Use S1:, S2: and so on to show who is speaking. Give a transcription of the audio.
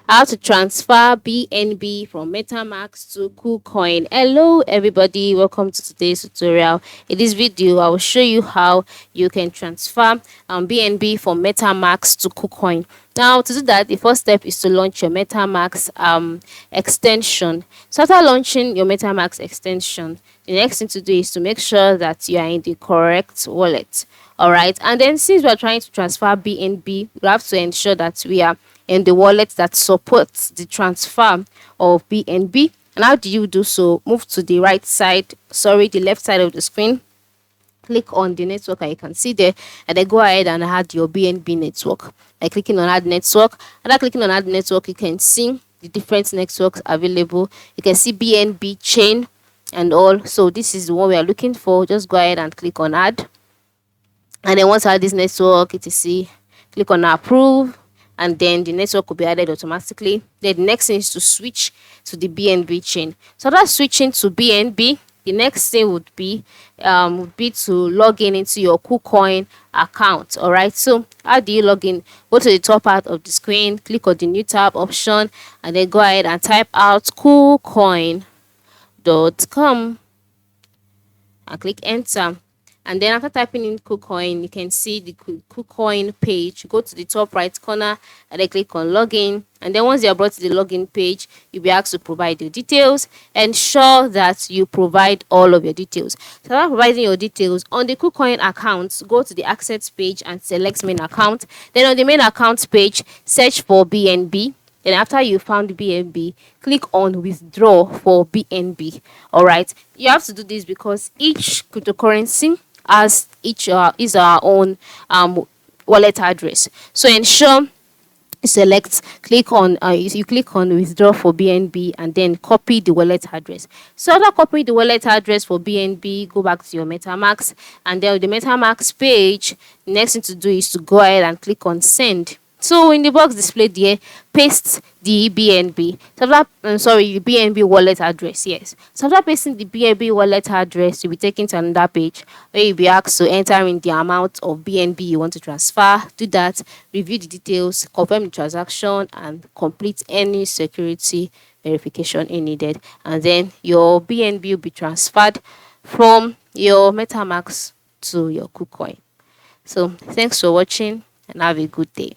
S1: How to transfer BNB from MetaMask to KuCoin. Hello everybody, welcome to today's tutorial. In this video, I will show you how you can transfer BNB from MetaMask to KuCoin. Now, to do that, the first step is to launch your MetaMask extension. So after launching your MetaMask extension, the next thing to do is to make sure that you are in the correct wallet. All right, and then since we are trying to transfer BNB, we have to ensure that we are in the wallet that supports the transfer of BNB. And how do you do so? Move to the the left side of the screen. Click on the network and you can see there, and then go ahead and add your BNB network by clicking on add network. After clicking on add network, you can see the different networks available. You can see BNB chain and all. So this is the one we are looking for. Just go ahead and click on add. And then once you add this network, etc., click on approve, and then the network will be added automatically. Then the next thing is to switch to the BNB chain. So after switching to BNB, the next thing would be to log in into your KuCoin account. All right, so how do you log in? Go to the top part of the screen, click on the new tab option, and then go ahead and type out KuCoin.com and click enter. And then after typing in KuCoin, you can see the KuCoin page. Go to the top right corner and then click on login. And then once you're brought to the login page, you'll be asked to provide your details. Ensure that you provide all of your details. So after providing your details, on the KuCoin account, go to the access page and select main account. Then on the main account page, search for BNB. Then after you found BNB, click on withdraw for BNB. All right, you have to do this because each cryptocurrency has is our own wallet address. So ensure you click on withdraw for BNB and then copy the wallet address. So after copying the wallet address for BNB, go back to your MetaMask, and then with the MetaMask page, the next thing to do is to go ahead and click on send. So in the box displayed here, paste the BNB. So the BNB wallet address. Yes. So after pasting the BNB wallet address, you'll be taken to another page where you'll be asked to enter in the amount of BNB you want to transfer. Do that, review the details, confirm the transaction, and complete any security verification needed. And then your BNB will be transferred from your MetaMask to your KuCoin. So thanks for watching and have a good day.